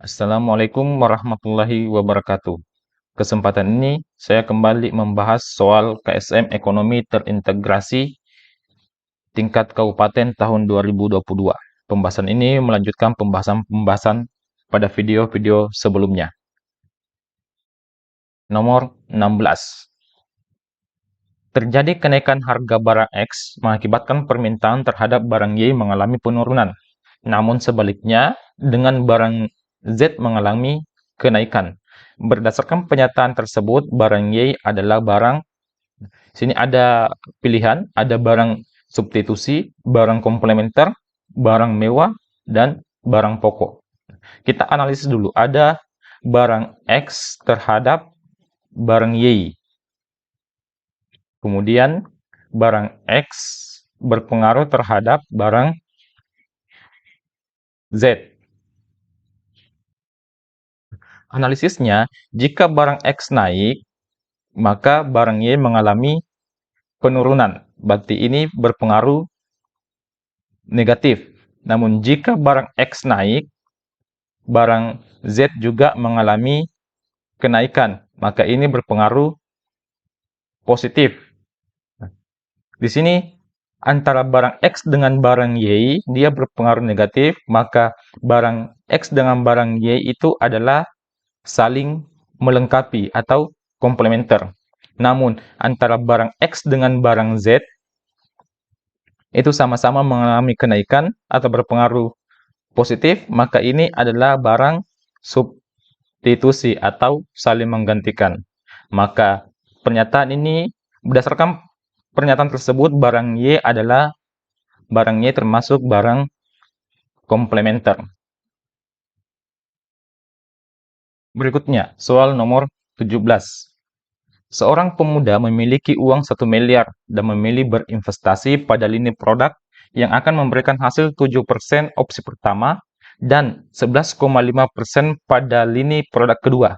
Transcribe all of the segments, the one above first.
Assalamualaikum warahmatullahi wabarakatuh. Kesempatan ini saya kembali membahas soal KSM Ekonomi Terintegrasi tingkat kabupaten tahun 2022. Pembahasan ini melanjutkan pembahasan-pembahasan pada video-video sebelumnya. Nomor 16. Terjadi kenaikan harga barang X mengakibatkan permintaan terhadap barang Y mengalami penurunan. Namun sebaliknya, dengan barang Z mengalami kenaikan. Berdasarkan pernyataan tersebut, barang Y adalah barang, sini ada pilihan, ada barang substitusi, barang komplementer, barang mewah, dan barang pokok. Kita analisis dulu, ada barang X terhadap barang Y. Kemudian barang X berpengaruh terhadap barang Z. Analisisnya, jika barang X naik, maka barang Y mengalami penurunan. Berarti ini berpengaruh negatif. Namun jika barang X naik, barang Z juga mengalami kenaikan. Maka ini berpengaruh positif. Di sini antara barang X dengan barang Y, dia berpengaruh negatif, maka barang X dengan barang Y itu adalah saling melengkapi atau komplementer. Namun, antara barang X dengan barang Z, itu sama-sama mengalami kenaikan atau berpengaruh positif, maka ini adalah barang substitusi atau saling menggantikan. Maka, pernyataan ini berdasarkan pernyataan tersebut, barang Y termasuk barang komplementer. Berikutnya, soal nomor 17. Seorang pemuda memiliki uang 1 miliar dan memilih berinvestasi pada lini produk yang akan memberikan hasil 7% opsi pertama dan 11,5% pada lini produk kedua.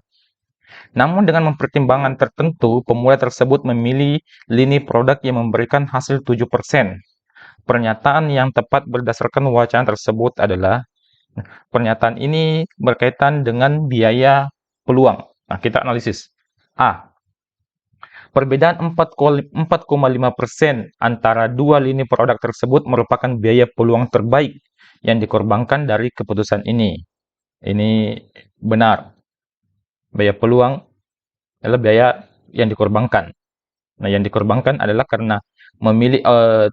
Namun dengan mempertimbangkan tertentu, pemuda tersebut memilih lini produk yang memberikan hasil 7%. Pernyataan yang tepat berdasarkan wacana tersebut adalah, pernyataan ini berkaitan dengan biaya peluang. Nah, kita analisis. A. Perbedaan 4,5% antara dua lini produk tersebut merupakan biaya peluang terbaik yang dikorbankan dari keputusan ini. Ini benar. Biaya peluang adalah biaya yang dikorbankan. Nah, yang dikorbankan adalah karena memilih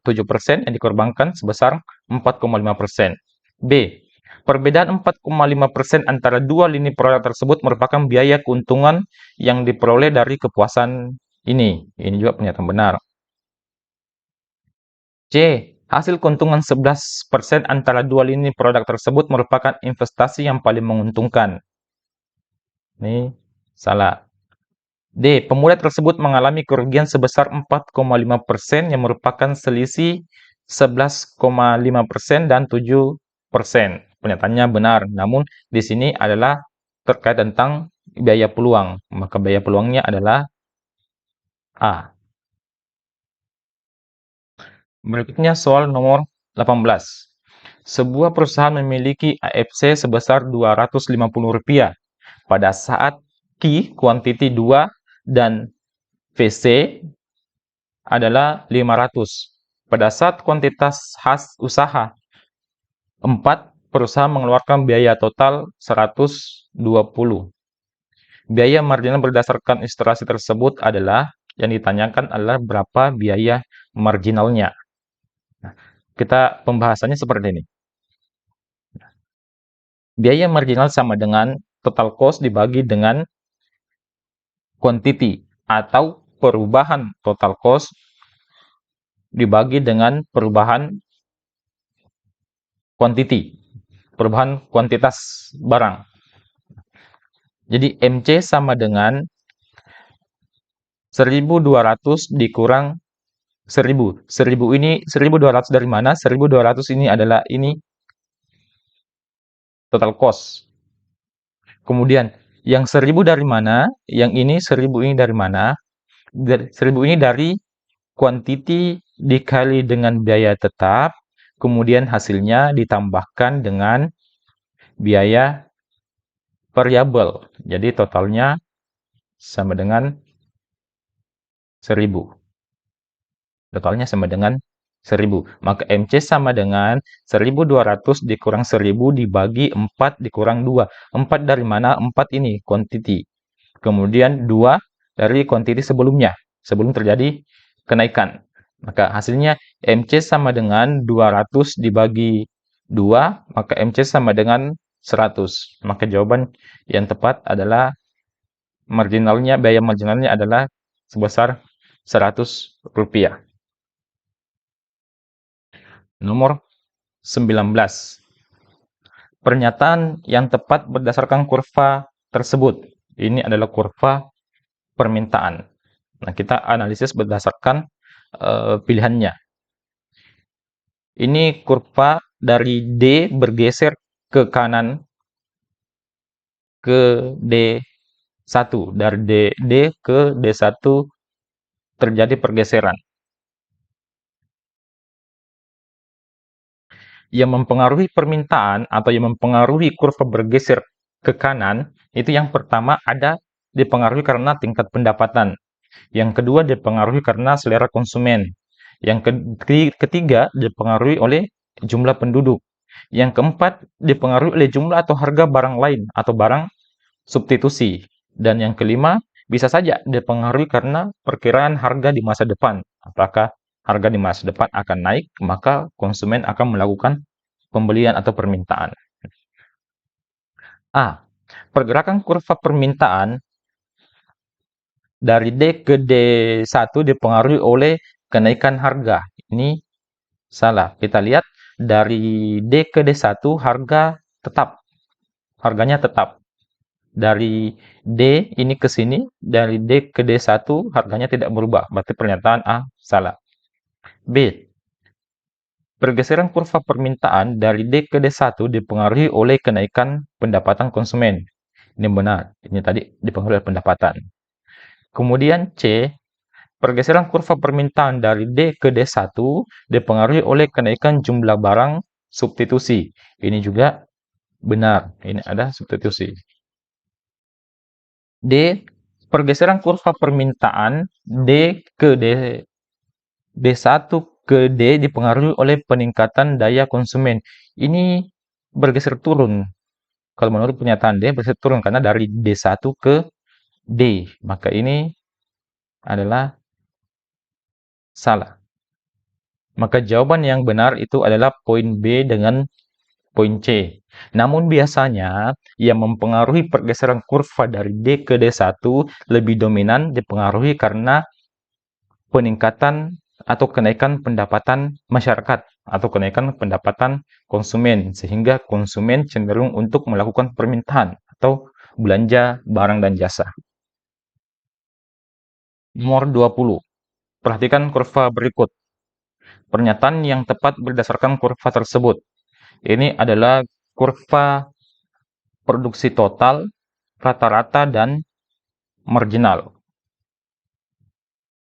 7% yang dikorbankan sebesar 4,5%. B. Perbedaan 4,5% antara dua lini produk tersebut merupakan biaya keuntungan yang diperoleh dari kepuasan ini. Ini juga pernyataan benar. C. Hasil keuntungan 11% antara dua lini produk tersebut merupakan investasi yang paling menguntungkan. Ini salah. D. Pemuda tersebut mengalami kerugian sebesar 4,5% yang merupakan selisih 11,5% dan 7%. Pernyataannya benar, namun di sini adalah terkait tentang biaya peluang. Maka biaya peluangnya adalah A. Berikutnya soal nomor 18. Sebuah perusahaan memiliki AFC sebesar Rp250 pada saat Q kuantiti 2 dan VC adalah 500. Pada saat kuantitas khas usaha 4, perusahaan mengeluarkan biaya total 120. Biaya marginal berdasarkan ilustrasi tersebut adalah, yang ditanyakan adalah berapa biaya marginalnya. Nah, kita pembahasannya seperti ini. Biaya marginal sama dengan total cost dibagi dengan quantity atau perubahan total cost dibagi dengan perubahan quantity, perubahan kuantitas barang. Jadi MC sama dengan 1.200 dikurang 1.000. 1.000 ini 1.200 dari mana? 1.200 ini adalah ini total cost. Kemudian yang 1.000 dari mana? Yang ini 1.000 ini dari mana? 1.000 ini dari quantity dikali dengan biaya tetap, kemudian hasilnya ditambahkan dengan biaya variabel. Jadi totalnya sama dengan 1000. Totalnya sama dengan 1000. Maka MC sama dengan 1200 dikurang 1000 dibagi 4 dikurang 2. 4 dari mana? 4 ini quantity. Kemudian 2 dari quantity sebelumnya, sebelum terjadi kenaikan. Maka hasilnya MC sama dengan 200 dibagi 2, maka MC sama dengan 100. Maka jawaban yang tepat adalah biaya marginalnya adalah sebesar Rp100. Nomor 19. Pernyataan yang tepat berdasarkan kurva tersebut. Ini adalah kurva permintaan. Nah, kita analisis berdasarkan pilihannya. Ini kurva dari D bergeser ke kanan ke D1. Dari D ke D1 terjadi pergeseran. Yang mempengaruhi permintaan atau yang mempengaruhi kurva bergeser ke kanan, itu yang pertama ada dipengaruhi karena tingkat pendapatan. Yang kedua dipengaruhi karena selera konsumen. Yang ketiga dipengaruhi oleh jumlah penduduk. Yang keempat dipengaruhi oleh jumlah atau harga barang lain atau barang substitusi. Dan yang kelima bisa saja dipengaruhi karena perkiraan harga di masa depan. Apakah harga di masa depan akan naik, maka konsumen akan melakukan pembelian atau permintaan. A. Pergerakan kurva permintaan dari D ke D1 dipengaruhi oleh kenaikan harga. Ini salah. Kita lihat dari D ke D1 harganya tetap. Dari D ini ke sini, dari D ke D1 harganya tidak berubah. Berarti pernyataan A salah. B. Pergeseran kurva permintaan dari D ke D1 dipengaruhi oleh kenaikan pendapatan konsumen. Ini benar. Ini tadi dipengaruhi oleh pendapatan. Kemudian C. Pergeseran kurva permintaan dari D ke D1 dipengaruhi oleh kenaikan jumlah barang substitusi. Ini juga benar. Ini ada substitusi. D. Pergeseran kurva permintaan D ke D1 ke D dipengaruhi oleh peningkatan daya konsumen. Ini bergeser turun. Kalau menurut pernyataan D, bergeser turun karena dari D1 ke D. Maka ini adalah salah. Maka jawaban yang benar itu adalah poin B dengan poin C. Namun biasanya yang mempengaruhi pergeseran kurva dari D ke D1 lebih dominan dipengaruhi karena peningkatan atau kenaikan pendapatan masyarakat atau kenaikan pendapatan konsumen, sehingga konsumen cenderung untuk melakukan permintaan atau belanja barang dan jasa. Nomor 20. Perhatikan kurva berikut. Pernyataan yang tepat berdasarkan kurva tersebut. Ini adalah kurva produksi total, rata-rata, dan marginal.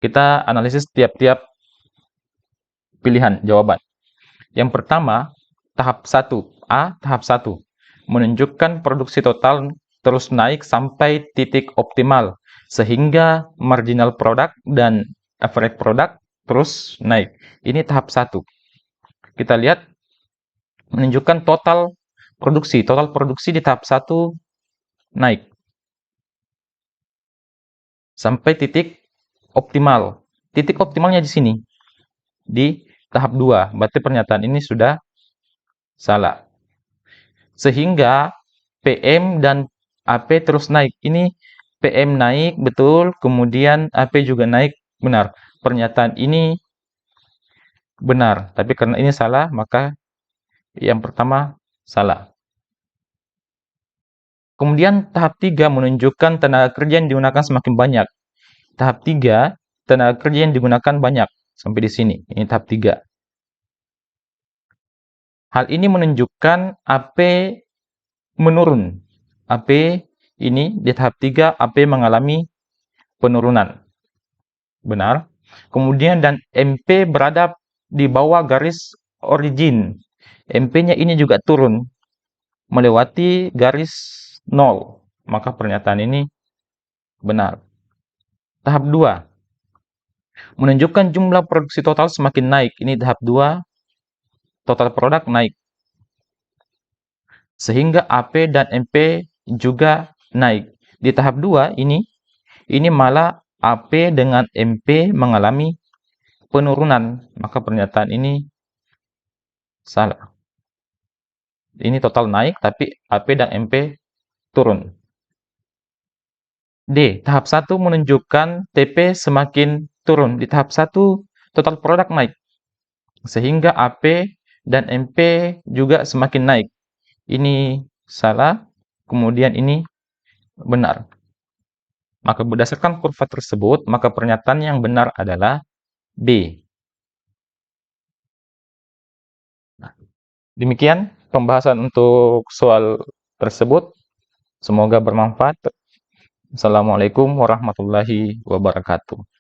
Kita analisis tiap-tiap pilihan jawaban. Yang pertama, tahap 1. A, tahap 1. Menunjukkan produksi total terus naik sampai titik optimal, sehingga marginal product dan average product terus naik. Ini tahap 1. Kita lihat menunjukkan total produksi. Total produksi di tahap 1 naik sampai titik optimal. Titik optimalnya di sini, di tahap 2. Berarti pernyataan ini sudah salah. Sehingga PM dan AP terus naik. Ini PM naik, betul. Kemudian AP juga naik, benar. Pernyataan ini benar. Tapi karena ini salah, maka yang pertama salah. Kemudian tahap 3 menunjukkan tenaga kerja yang digunakan semakin banyak. Tahap 3, tenaga kerja yang digunakan banyak. Sampai di sini. Ini tahap 3. Hal ini menunjukkan AP menurun. AP ini di tahap 3, AP mengalami penurunan. Benar. Kemudian dan MP berada di bawah garis origin. MP-nya ini juga turun melewati garis 0, maka pernyataan ini benar. Tahap 2, menunjukkan jumlah produksi total semakin naik. Ini tahap 2, total produk naik. Sehingga AP dan MP juga naik. Di tahap 2 ini malah AP dengan MP mengalami penurunan, maka pernyataan ini salah. Ini total naik, tapi AP dan MP turun. D. Tahap 1 menunjukkan TP semakin turun. Di tahap 1, total produk naik. Sehingga AP dan MP juga semakin naik. Ini salah, kemudian ini benar. Maka berdasarkan kurva tersebut, maka pernyataan yang benar adalah B. Demikian pembahasan untuk soal tersebut. Semoga bermanfaat. Assalamualaikum warahmatullahi wabarakatuh.